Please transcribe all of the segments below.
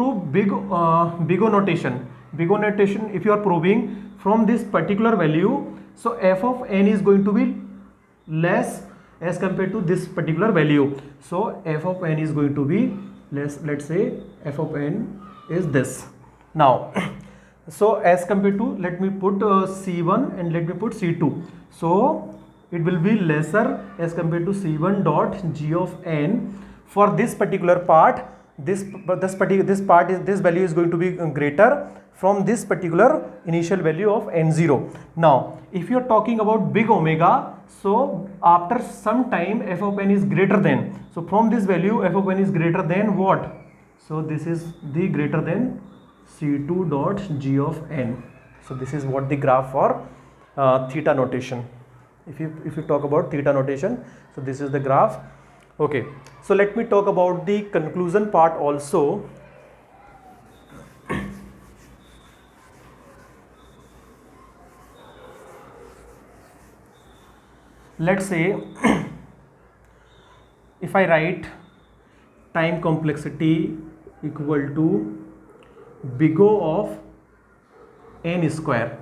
prove big O notation, if you are proving from this particular value, so f of n is going to be less as compared to this particular value. So f of n is going to be less. Let's say f of n is this. Now so as compared to, let me put c1 and let me put c2. So it will be lesser as compared to c1 dot g of n. For this particular part, this value is going to be greater from this particular initial value of n0. Now if you are talking about big omega, so after some time f of n is greater than, so from this value f of n is greater than what? So this is the greater than c2 dot g of n. So this is what the graph for theta notation. If you talk about theta notation, so this is the graph. Okay, so let me talk about the conclusion part also. Let's say if I write time complexity equal to big O of n square.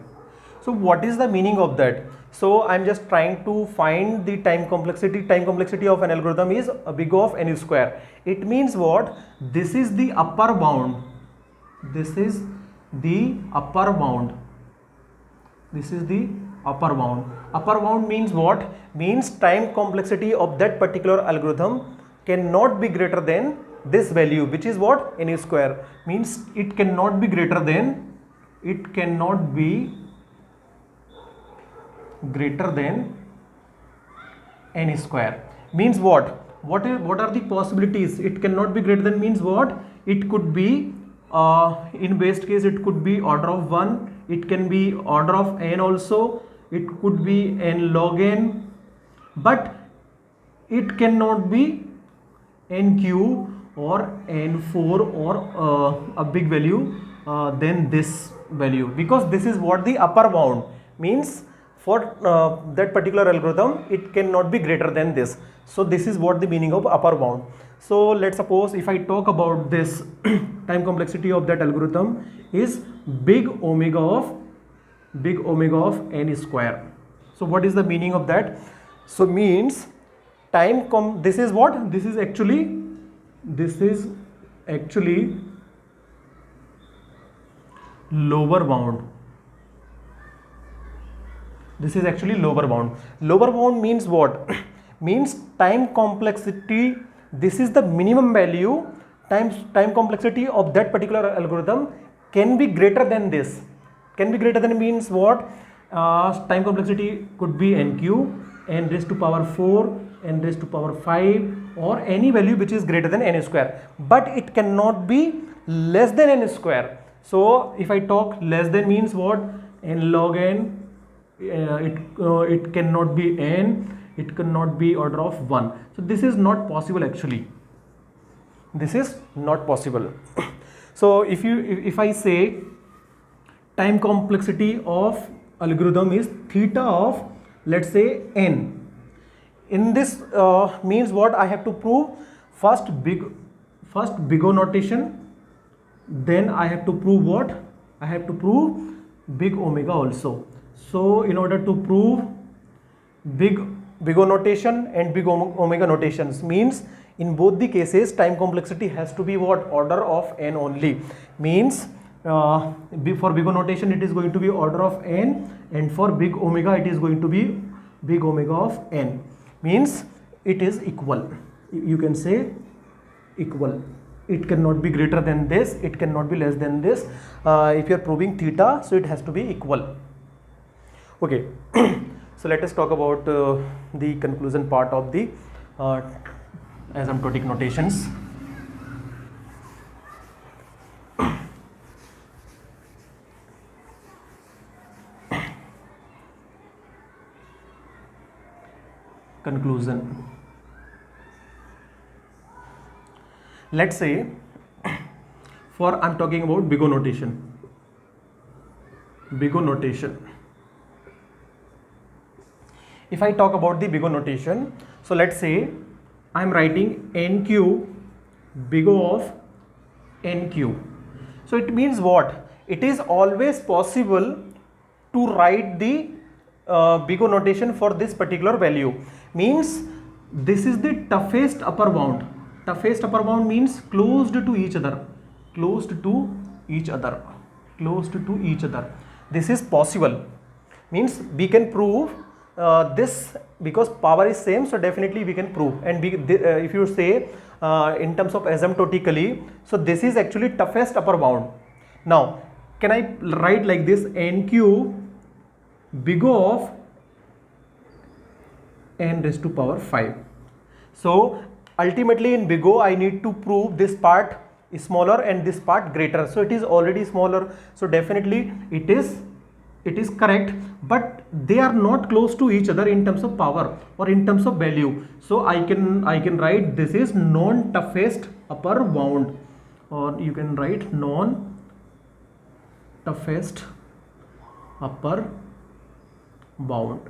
So what is the meaning of that? So I'm just trying to find the time complexity. Time complexity of an algorithm is a big O of n square. It means what? This is the upper bound. This is the upper bound. This is the upper bound. Upper bound means what? Means time complexity of that particular algorithm cannot be greater than this value, which is what? N square. Means it cannot be greater than, it cannot be greater than n square. Means what? What are the possibilities? It cannot be greater than means what? It could be in best case it could be order of 1, it can be order of n also, it could be n log n, but it cannot be n cube or n4 or a big value than this value, because this is what the upper bound means. For that particular algorithm it cannot be greater than this. So this is what the meaning of upper bound. So let's suppose if I talk about this time complexity of that algorithm is big omega of n square. So what is the meaning of that? So means this is what? This is actually lower bound. This is actually lower bound. Lower bound means what? Means time complexity, this is the minimum value, time complexity of that particular algorithm can be greater than this. Can be greater than means what? Time complexity could be n cube, n raised to power 4, n raised to power 5 or any value which is greater than n square, but it cannot be less than n square. So if I talk less than means what? N log n, it cannot be n, it cannot be order of 1. So this is not possible actually. This is not possible. So if I say time complexity of algorithm is theta of, let's say, n. In this means what? I have to prove first big O notation, then I have to prove what? I have to prove big omega also. So in order to prove big O notation and big omega notations, means in both the cases time complexity has to be what? Order of n only. Means for big O notation it is going to be order of n, and for big omega it is going to be big omega of n. Means it is equal. You can say equal. It cannot be greater than this, it cannot be less than this. If you are proving theta, so it has to be equal. Okay. So let us talk about the conclusion part of the asymptotic notations. Conclusion. Let's say I'm talking about big O notation. Big O notation. If I talk about the big O notation, so let's say I am writing n cube big O of n cube. So it means what? It is always possible to write the big O notation for this particular value. Means this is the toughest upper bound. Toughest upper bound means closed to each other. Closed to each other. Closed to each other. This is possible. Means we can prove this because power is same, so definitely we can prove. And if you say in terms of asymptotically, so this is actually toughest upper bound. Now can I write like this: n cube big O of n raised to power 5. So ultimately in big O I need to prove this part is smaller and this part greater. So it is already smaller, so definitely it is correct, but they are not close to each other in terms of power or in terms of value. So I can write this is non toughest upper bound, or you can write non toughest upper bound.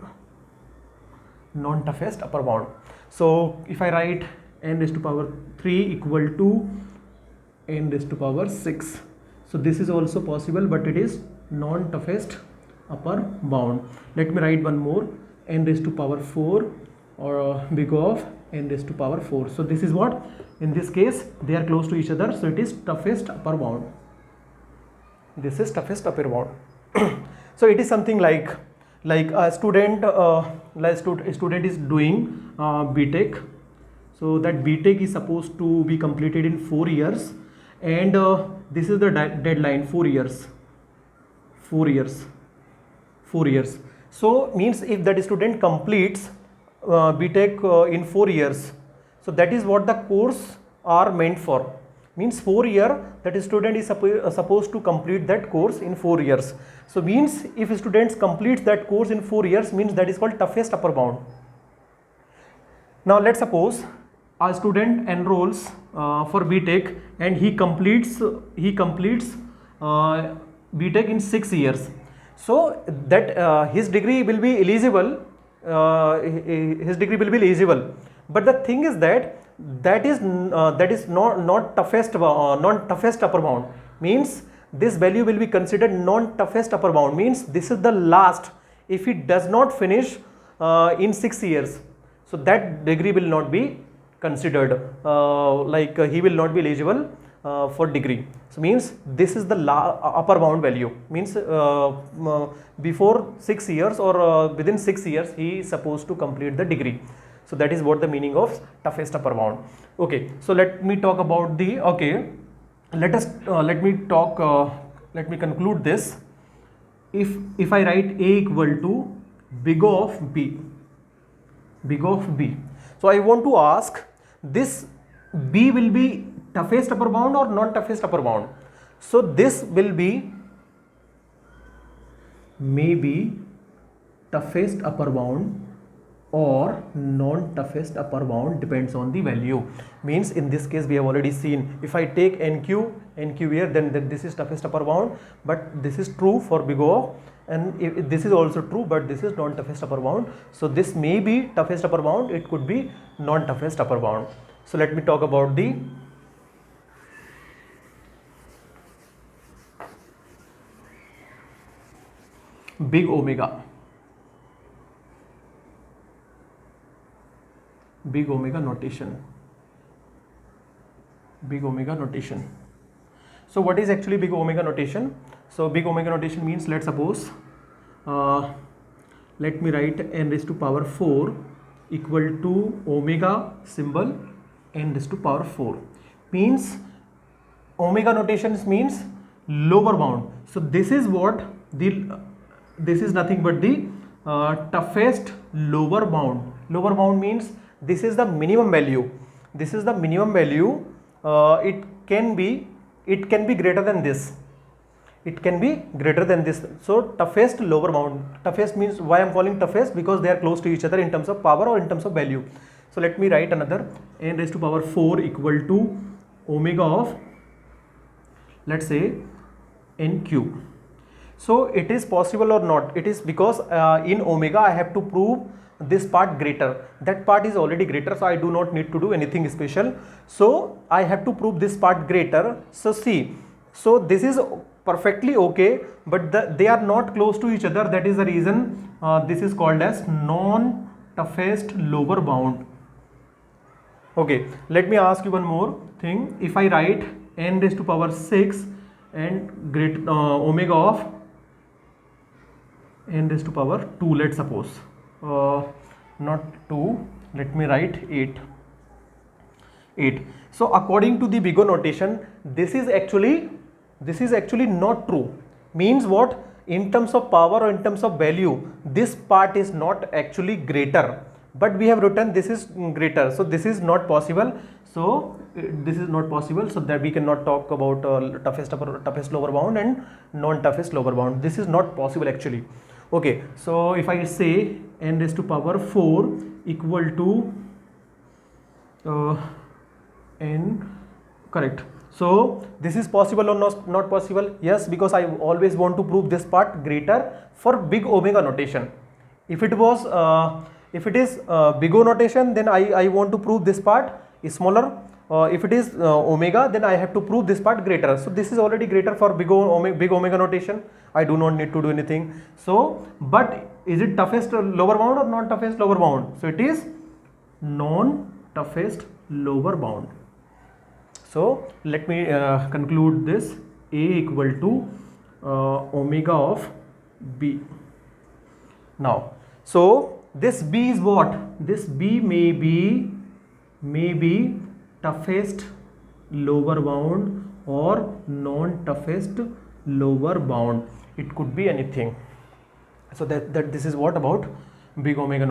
Non toughest upper bound. So if I write n raised to power 3 equal to n raised to power 6, so this is also possible, but it is non toughest upper bound. Let me write one more: n raised to power 4 or big O of n raised to power 4. So this is what, in this case they are close to each other, so it is toughest upper bound. This is toughest upper bound. So it is something like a student is doing BTech. So that BTech is supposed to be completed in 4 years, and this is the deadline: 4 years. 4 years. So means if that student completes BTech in 4 years, so that is what the course are meant for. Means 4 year, that student is supposed to complete that course in 4 years. So means if students completes that course in 4 years, means that is called toughest upper bound. Now let's suppose a student enrolls for BTech and he completes BTech in 6 years. So that his degree will be eligible. But the thing is that is not toughest non-toughest upper bound. Means this value will be considered non-toughest upper bound. Means this is the last. If he does not finish in 6 years, so that degree will not be considered. He will not be eligible for degree. So means this is the upper bound value. Means before 6 years or within 6 years he is supposed to complete the degree. So that is what the meaning of toughest upper bound. Okay, so let me talk about the let me conclude this. If I write A equal to big O of B, so I want to ask, this B will be toughest upper bound or non toughest upper bound? So this will be maybe toughest upper bound or non toughest upper bound, depends on the value. Means in this case we have already seen, if I take NQ here, then this is toughest upper bound, but this is true for big O, and this is also true, but this is non toughest upper bound. So this may be toughest upper bound, it could be non toughest upper bound. So let me talk about the big omega. Big omega notation. So what is actually big omega notation? So big omega notation means, let's suppose let me write n raised to power 4 equal to omega symbol n raised to power 4. Means omega notations means lower bound. So this is what this is nothing but the toughest lower bound. Lower bound means this is the minimum value. It can be greater than this. So toughest lower bound. Toughest means, why I am calling toughest, because they are close to each other in terms of power or in terms of value. So let me write another: n raised to power 4 equal to omega of, let's say, n cube. So it is possible or not? It is because in omega I have to prove this part greater. That part is already greater, so I do not need to do anything special. So I have to prove this part greater. So see, so this is perfectly okay, but they are not close to each other. That is the reason this is called as non-toughest lower bound. Okay, let me ask you one more thing. If I write n raised to power 6 and omega of n raised to power 2, let's suppose, not 2, let me write 8. So according to the Bigot notation, this is actually not true. Means what? In terms of power or in terms of value, this part is not actually greater, but we have written this is greater, so this is not possible. So this is not possible, so that we cannot talk about toughest lower bound and non-toughest lower bound. This is not possible actually. Okay, so if I say n raised to power 4 equal to n, correct. So this is possible or not possible? Yes, because I always want to prove this part greater for big omega notation. If it was if it is Bigot notation, then I want to prove this part is smaller. If it is omega, then I have to prove this part greater. So this is already greater for big omega notation. I do not need to do anything. So, but is it toughest lower bound or non-toughest lower bound? So it is non-toughest lower bound. So let me conclude this. A equal to omega of b. Now, so this b is what? This b may be toughest lower bound or non-toughest lower bound. It could be anything. So that this is what about big omega